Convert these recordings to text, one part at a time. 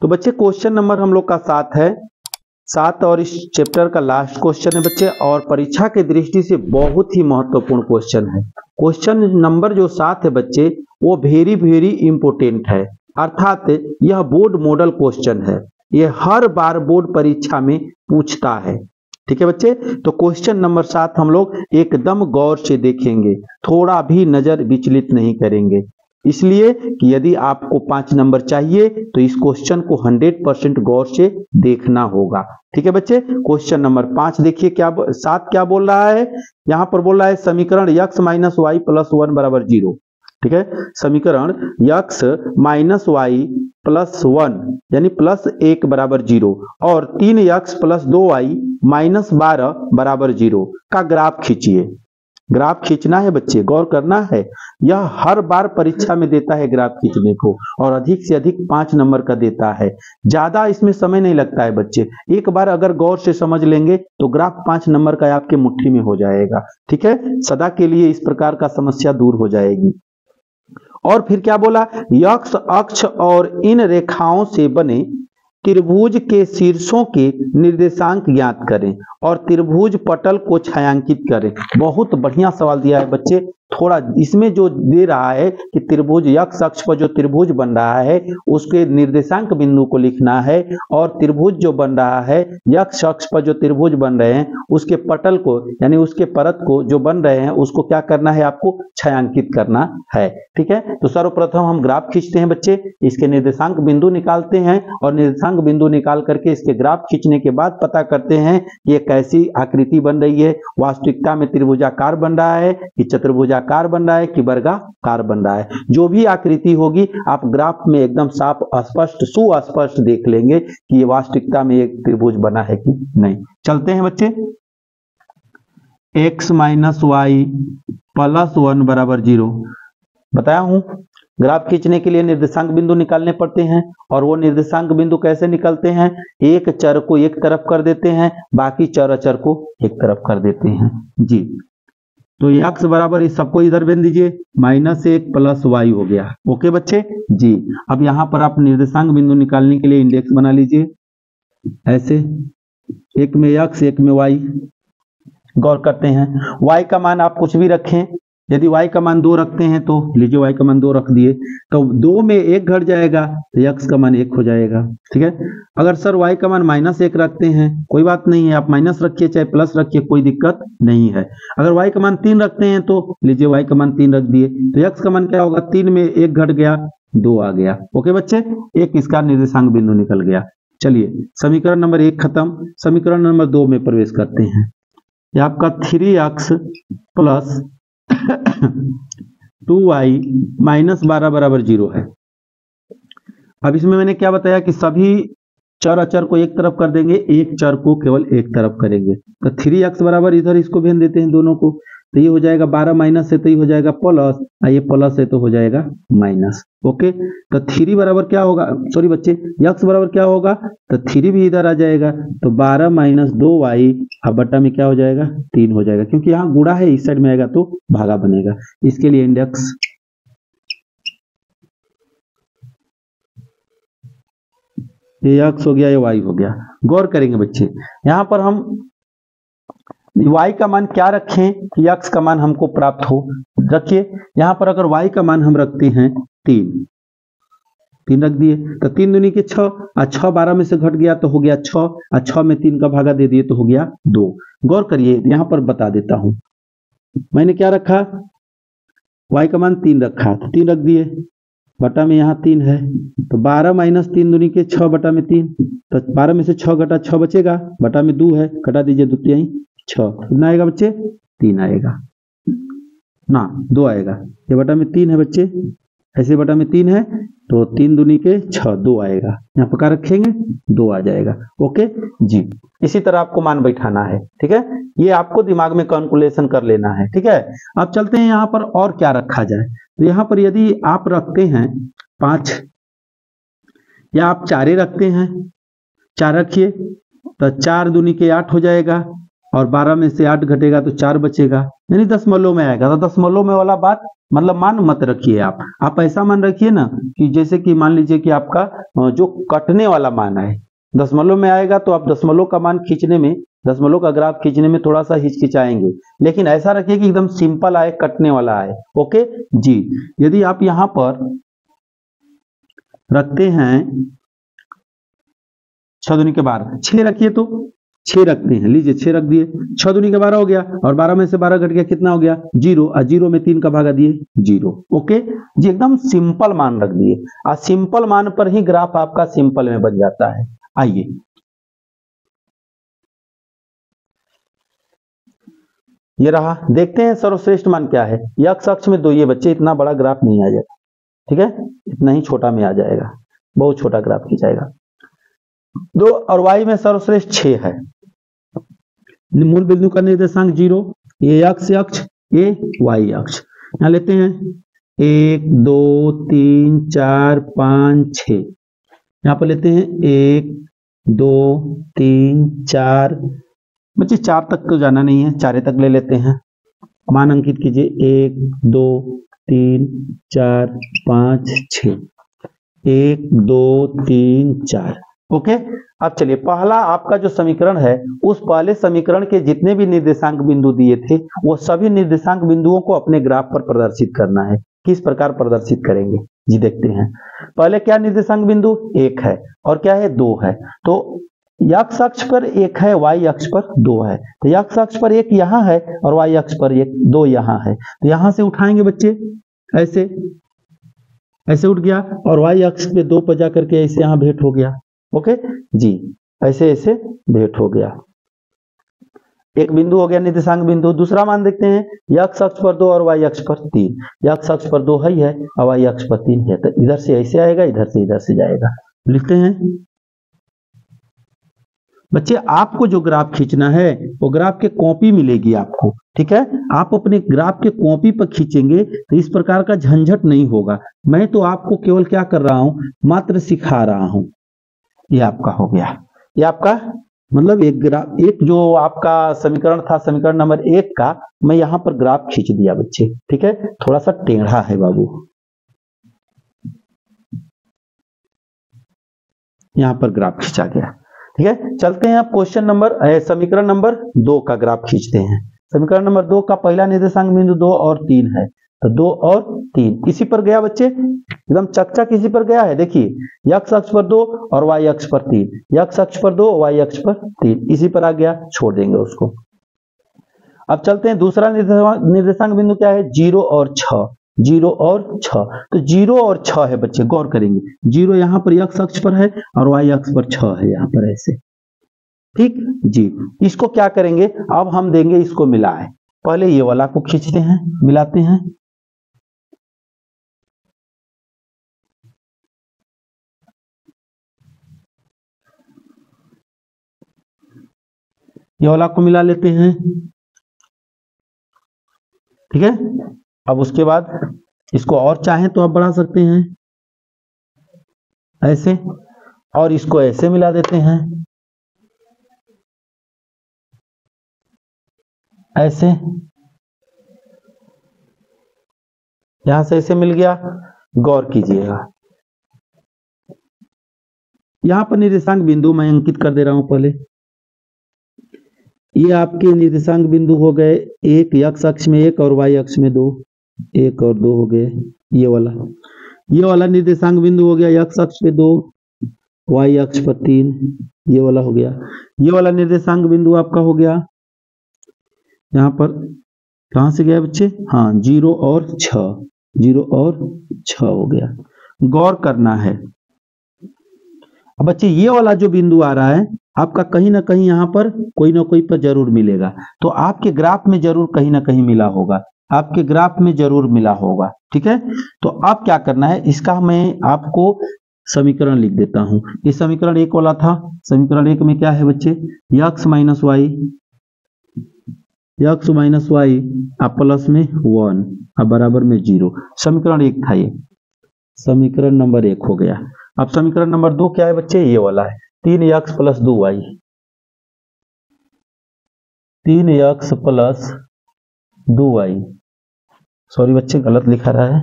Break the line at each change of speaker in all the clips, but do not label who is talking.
तो बच्चे question number हम लोग का 7 है, 7 और इस चैप्टर का लास्ट क्वेश्चन है बच्चे, और परीक्षा की दृष्टि से बहुत ही महत्वपूर्ण क्वेश्चन है। क्वेश्चन नंबर जो 7 है बच्चे वो वेरी वेरी इंपोर्टेंट है, अर्थात यह बोर्ड मॉडल क्वेश्चन है, यह हर बार बोर्ड परीक्षा में पूछता है। ठीक है बच्चे, तो क्वेश्चन नंबर 7 हम लोग एकदम गौर से देखेंगे, थोड़ा भी नजर विचलित नहीं करेंगे, इसलिए कि यदि आपको 5 नंबर चाहिए तो इस क्वेश्चन को 100% गौर से देखना होगा। ठीक है बच्चे, क्वेश्चन नंबर 5 देखिए, क्या 7 क्या बोल रहा है, यहां पर बोल रहा है समीकरण x माइनस वाई प्लस 1 बराबर 0। ठीक है, समीकरण x माइनस वाई प्लस 1 यानी प्लस 1 बराबर 0 और 3x प्लस 2y माइनस 12 बराबर 0 का ग्राफ खींचिए। ग्राफ खींचना है बच्चे, गौर करना है, यह हर बार परीक्षा में देता है ग्राफ खींचने को, और अधिक से अधिक 5 नंबर का देता है, ज्यादा इसमें समय नहीं लगता है बच्चे। एक बार अगर गौर से समझ लेंगे तो ग्राफ 5 नंबर का आपके मुट्ठी में हो जाएगा। ठीक है, सदा के लिए इस प्रकार का समस्या दूर हो जाएगी। और फिर क्या बोला, x अक्ष और इन रेखाओं से बने त्रिभुज के शीर्षों के निर्देशांक ज्ञात करें और त्रिभुज पटल को छायांकित करें। बहुत बढ़िया सवाल दिया है बच्चे, थोड़ा इसमें जो दे रहा है कि त्रिभुज x अक्ष पर जो त्रिभुज बन रहा है उसके निर्देशांक बिंदु को लिखना है, और त्रिभुज जो बन रहा है x अक्ष पर जो त्रिभुज बन रहे हैं उसके पटल को यानी उसके परत को जो बन रहे हैं उसको क्या करना है, आपको छायांकित करना है। ठीक है, तो सर्वप्रथम हम ग्राफ खींचते हैं बच्चे, इसके निर्देशांक बिंदु निकालते हैं और निर्देशांक बिंदु निकाल करके इसके ग्राफ खींचने के बाद पता करते हैं कि ये कैसी आकृति बन रही है, वास्तविकता में त्रिभुजाकार बन रहा है कि चतुर्भुजाकार बन रहा है कि वर्गाकार बन रहा है। जो भी आकृति होगी आप ग्राफ में एकदम साफ स्पष्ट सुस्पष्ट देख लेंगे कि ये वास्तविकता में एक त्रिभुज बना है कि नहीं। चलते हैं बच्चे, x माइनस वाई प्लस 1 बराबर 0 बताया हूं। ग्राफ खींचने के लिए निर्देशांक बिंदु निकालने पड़ते हैं, और वो निर्देशांक बिंदु कैसे निकलते हैं, एक चर को एक तरफ कर देते हैं, बाकी चर अचर को एक तरफ कर देते हैं जी। तो x बराबर इस सबको इधर बेन दीजिए, -1 प्लस वाई हो गया। ओके बच्चे जी, अब यहां पर आप निर्देशांक बिंदु निकालने के लिए इंडेक्स बना लीजिए ऐसे, एक में x एक में y। गौर करते हैं, y का मान आप कुछ भी रखें, यदि y का मान 2 रखते हैं तो लीजिए y का मान 2 रख दिए तो 2 में 1 घट जाएगा तो x का मान 1 हो जाएगा। ठीक है, अगर सर y का मान -1 रखते हैं कोई बात नहीं है, आप माइनस रखिए चाहे प्लस रखिए, कोई दिक्कत नहीं है। अगर y का मान 3 रखते हैं तो लीजिए y का मान 3 रख दिए तो x का मान क्या होगा, 3 में 1 घट गया 2 आ गया। ओके बच्चे, एक इसका निर्देशांक बिंदु निकल गया। चलिए समीकरण नंबर 1 खत्म, समीकरण नंबर 2 में प्रवेश करते हैं। यह आपका 3x प्लस 2y माइनस 12 बराबर 0 है। अब इसमें मैंने क्या बताया कि सभी चर अचर को एक तरफ कर देंगे, एक चर को केवल एक तरफ करेंगे। तो 3x बराबर इधर इसको भेज देते हैं दोनों को, तो ये हो जाएगा 12 माइनस है तो ये हो जाएगा प्लस, ये प्लस है तो हो जाएगा माइनस। ओके, तो 3 बराबर क्या होगा, सॉरी बच्चे x बराबर क्या होगा, तो 3 भी इधर आ जाएगा तो 12 माइनस 2y अब बट्टा में क्या हो जाएगा 3 हो जाएगा, क्योंकि यहाँ गुणा है इस साइड में आएगा तो भागा बनेगा। इसके लिए इंडेक्स ये x हो गया, ये y हो गया। गौर करेंगे बच्चे, यहाँ पर हम y का मान क्या रखें कि x का मान हमको प्राप्त हो, रखिए यहाँ पर अगर y का मान हम रखते हैं 3 रख दिए तो 3 दूनी के 6, और 6 12 में से घट गया तो हो गया 6, और 6 में 3 का भागा दे दिए तो हो गया 2। गौर करिए यहाँ पर बता देता हूं, मैंने क्या रखा, y का मान 3 रखा तो 3 रख दिए, बटा में यहाँ 3 है तो 12 माइनस 3 दूनी के 6 बटा में 3, तो 12 में से 6 घटा 6 बचेगा, बटा में 2 है कटा दीजिए 2 3 6, कितना आएगा बच्चे 3 आएगा ना 2 आएगा, ये बटा में 3 है बच्चे, ऐसे बटा में 3 है तो 3 दूनी के 6 2 आएगा, यहाँ पर क्या रखेंगे 2 आ जाएगा। ओके जी, इसी तरह आपको मान बैठाना है। ठीक है, ये आपको दिमाग में कैलकुलेशन कर लेना है। ठीक है, अब चलते हैं यहाँ पर और क्या रखा जाए, तो यहाँ पर यदि आप रखते हैं 5 या आप 4 रखते हैं, 4 रखिए तो 4 दूनी के 8 हो जाएगा, और 12 में से 8 घटेगा तो 4 बचेगा, यानी दशमलव में आएगा। तो दशमलव में वाला बात मतलब मान मत रखिए आप ऐसा मान रखिए ना कि जैसे कि मान लीजिए कि आपका जो कटने वाला मान है दशमलव में आएगा, तो आप दशमलव का मान खींचने में, दशमलव का ग्राफ खींचने में थोड़ा सा हिचकिचाएंगे, लेकिन ऐसा रखिए कि एकदम सिंपल आए, कटने वाला आए। ओके जी। यदि आप यहां पर रखते हैं 6 दूनी के 12, 6 रखिए तो 6 रखते हैं, लीजिए 6 रख दिए, 6 दूनी के 12 हो गया, और 12 में से 12 घट गया, कितना हो गया 0, और 0 में 3 का भागा दिए 0। ओके जी, एकदम सिंपल मान रख दिए, और सिंपल मान पर ही ग्राफ आपका सिंपल में बन जाता है। आइए ये रहा, देखते हैं सर्वश्रेष्ठ मान क्या है। x अक्ष में 2, ये बच्चे इतना बड़ा ग्राफ नहीं आ जाएगा, ठीक है, इतना ही छोटा में आ जाएगा, बहुत छोटा ग्राफ खींचाएगा। 2 और y में सर्वश्रेष्ठ 6 है, मूल बिंदु का निर्देशांक 0, ये x अक्ष, ये y अक्ष। यहां लेते हैं 1 2 3 4 5 6, यहां पर लेते हैं 1 2 3 4, बच्चे 4 तक तो जाना नहीं है, 4 तक ले लेते हैं, मान अंकित कीजिए 1 2 3 4 5 6, 1 2 3 4। ओके, अब चलिए पहला आपका जो समीकरण है, उस पहले समीकरण के जितने भी निर्देशांक बिंदु दिए थे वो सभी निर्देशांक बिंदुओं को अपने ग्राफ पर प्रदर्शित करना है। किस प्रकार प्रदर्शित करेंगे जी, देखते हैं। पहले क्या निर्देशांक बिंदु 1 है और क्या है 2 है, तो x अक्ष पर 1 है, y अक्ष पर 2 है, तो x अक्ष पर 1 यहाँ है और y अक्ष पर 2 यहाँ है, तो यहां से उठाएंगे बच्चे, ऐसे ऐसे उठ गया, और y अक्ष पे 2 पर जाकर के ऐसे यहाँ भेंट हो गया। ओके जी, ऐसे ऐसे भेंट हो गया, एक बिंदु हो गया निर्देशांक बिंदु। दूसरा मान देखते हैं, x अक्ष पर 2 और y अक्ष पर 3, x अक्ष पर 2 है और y अक्ष पर 3 है, तो इधर से ऐसे आएगा, इधर से जाएगा। लिखते हैं बच्चे, आपको जो ग्राफ खींचना है वो ग्राफ के कॉपी मिलेगी आपको, ठीक है, आप अपने ग्राफ के कॉपी पर खींचेंगे तो इस प्रकार का झंझट नहीं होगा। मैं तो आपको केवल क्या कर रहा हूं, मात्र सिखा रहा हूं। ये आपका हो गया, ये आपका मतलब एक जो आपका समीकरण था, समीकरण नंबर 1 का, मैं यहां पर ग्राफ खींच दिया बच्चे, ठीक है, थोड़ा सा टेढ़ा है बाबू, यहां पर ग्राफ खींचा गया, ठीक है। चलते हैं अब क्वेश्चन नंबर, समीकरण नंबर 2 का ग्राफ खींचते हैं। समीकरण नंबर 2 का पहला निर्देशांक बिंदु 2 और 3 है, तो 2 और 3 इसी पर गया बच्चे, एकदम चकचक इसी पर गया है। देखिए x अक्ष पर 2 और y अक्ष पर 3, x अक्ष पर 2 y अक्ष पर 3, इसी पर आ गया, छोड़ देंगे उसको। अब चलते हैं, दूसरा निर्देशांक बिंदु क्या है, 0 और 6, 0 और 6, तो 0 और 6 है बच्चे, गौर करेंगे, 0 यहां पर x अक्ष पर है और y अक्ष पर 6 है, यहां पर ऐसे, ठीक जी। इसको क्या करेंगे, अब हम देंगे इसको मिलाए, पहले ये वाला को खींचते हैं, मिलाते हैं, ये वाला को मिला लेते हैं, ठीक है। अब उसके बाद इसको और चाहें तो आप बढ़ा सकते हैं ऐसे, और इसको ऐसे मिला देते हैं, ऐसे, यहां से ऐसे मिल गया। गौर कीजिएगा, यहां पर निर्देशांक बिंदु मैं अंकित कर दे रहा हूं पहले, ये आपके निर्देशांक बिंदु हो गए, एक x अक्ष में 1 और y अक्ष में 2, 1 और 2 हो गए, ये वाला निर्देशांक बिंदु हो गया x अक्ष पे 2, y अक्ष पर 3, ये वाला हो गया। ये वाला निर्देशांक बिंदु आपका हो गया, यहाँ पर कहां से गया बच्चे, हाँ 0 और 6, 0 और 6 हो गया। गौर करना है, अब बच्चे ये वाला जो बिंदु आ रहा है आपका कहीं ना कहीं यहाँ पर कोई ना कोई पर जरूर मिलेगा, तो आपके ग्राफ में जरूर कहीं ना कहीं मिला होगा, आपके ग्राफ में जरूर मिला होगा, ठीक है। तो अब क्या करना है, इसका मैं आपको समीकरण लिख देता हूं। ये समीकरण 1 वाला था, समीकरण 1 में क्या है बच्चे, x माइनस वाई आप प्लस में 1 अब बराबर में 0, समीकरण 1 था, ये समीकरण नंबर 1 हो गया। अब समीकरण नंबर 2 क्या है बच्चे, ये वाला है, 3x plus 2y, 3x plus 2y, sorry बच्चे गलत लिखा रहा है,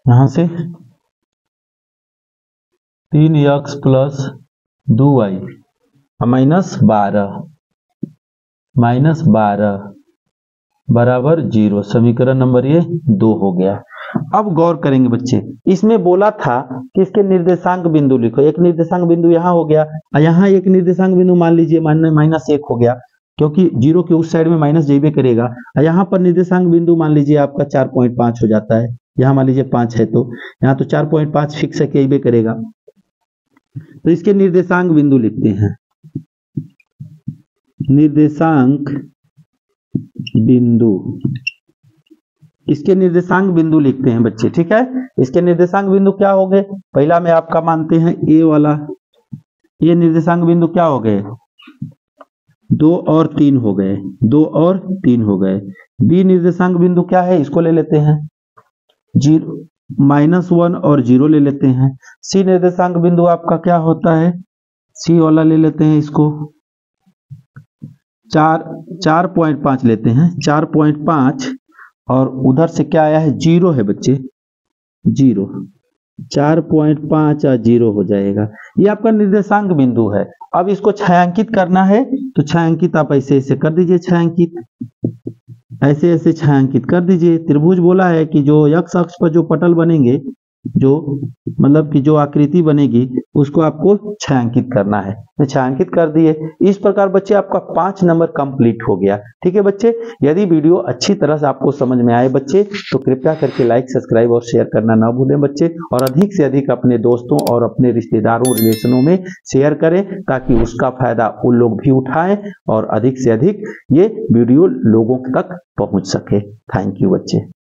यहां से 3x प्लस 2y माइनस 12 बराबर 0। समीकरण नंबर ये 2 हो गया। अब गौर करेंगे बच्चे, इसमें बोला था कि इसके निर्देशांक बिंदु लिखो। एक निर्देशांक बिंदु यहाँ हो गया, यहाँ एक निर्देशांक बिंदु मान लीजिए -1 हो गया, क्योंकि 0 के उस साइड में माइनस जेबे करेगा। यहाँ पर निर्देशांक बिंदु मान लीजिए आपका 4.5 हो जाता है, यहाँ मान लीजिए 5 है तो यहाँ तो 4.5 फिक्स है, जेबे करेगा। तो इसके निर्देशांक बिंदु लिखते हैं, निर्देशांक बिंदु, इसके निर्देशांक बिंदु लिखते हैं बच्चे, ठीक है। इसके निर्देशांक बिंदु क्या हो गए, पहला में आपका मानते हैं ए वाला, ये निर्देशांक बिंदु क्या हो गए, 2 और 3 हो गए, 2 और 3 हो गए। बी निर्देशांक बिंदु क्या है, इसको ले लेते हैं, 1 और 0 ले लेते हैं। सी निर्देशांक बिंदु आपका क्या होता है, सी वाला ले लेते हैं, इसको 4.5 लेते हैं, 4.5 और उधर से क्या आया है, 0 है बच्चे, 0, 4.5 और 0 हो जाएगा। ये आपका निर्देशांक बिंदु है। अब इसको छायांकित करना है तो छायांकित आप ऐसे ऐसे कर दीजिए, छायांकित ऐसे ऐसे छायांकित कर दीजिए। त्रिभुज बोला है कि जो x अक्ष पर जो पटल बनेंगे, जो मतलब कि जो आकृति बनेगी उसको आपको छायांकित करना है, तो छायांकित कर दिए। इस प्रकार बच्चे आपका 5 नंबर कंप्लीट हो गया। ठीक है बच्चे, यदि वीडियो अच्छी तरह से आपको समझ में आए बच्चे तो कृपया करके लाइक, सब्सक्राइब और शेयर करना ना भूलें बच्चे, और अधिक से अधिक अपने दोस्तों और अपने रिश्तेदारों रिलेशनों में शेयर करें ताकि उसका फायदा उन लोग भी उठाएं और अधिक से अधिक ये वीडियो लोगों तक पहुंच सके। थैंक यू बच्चे।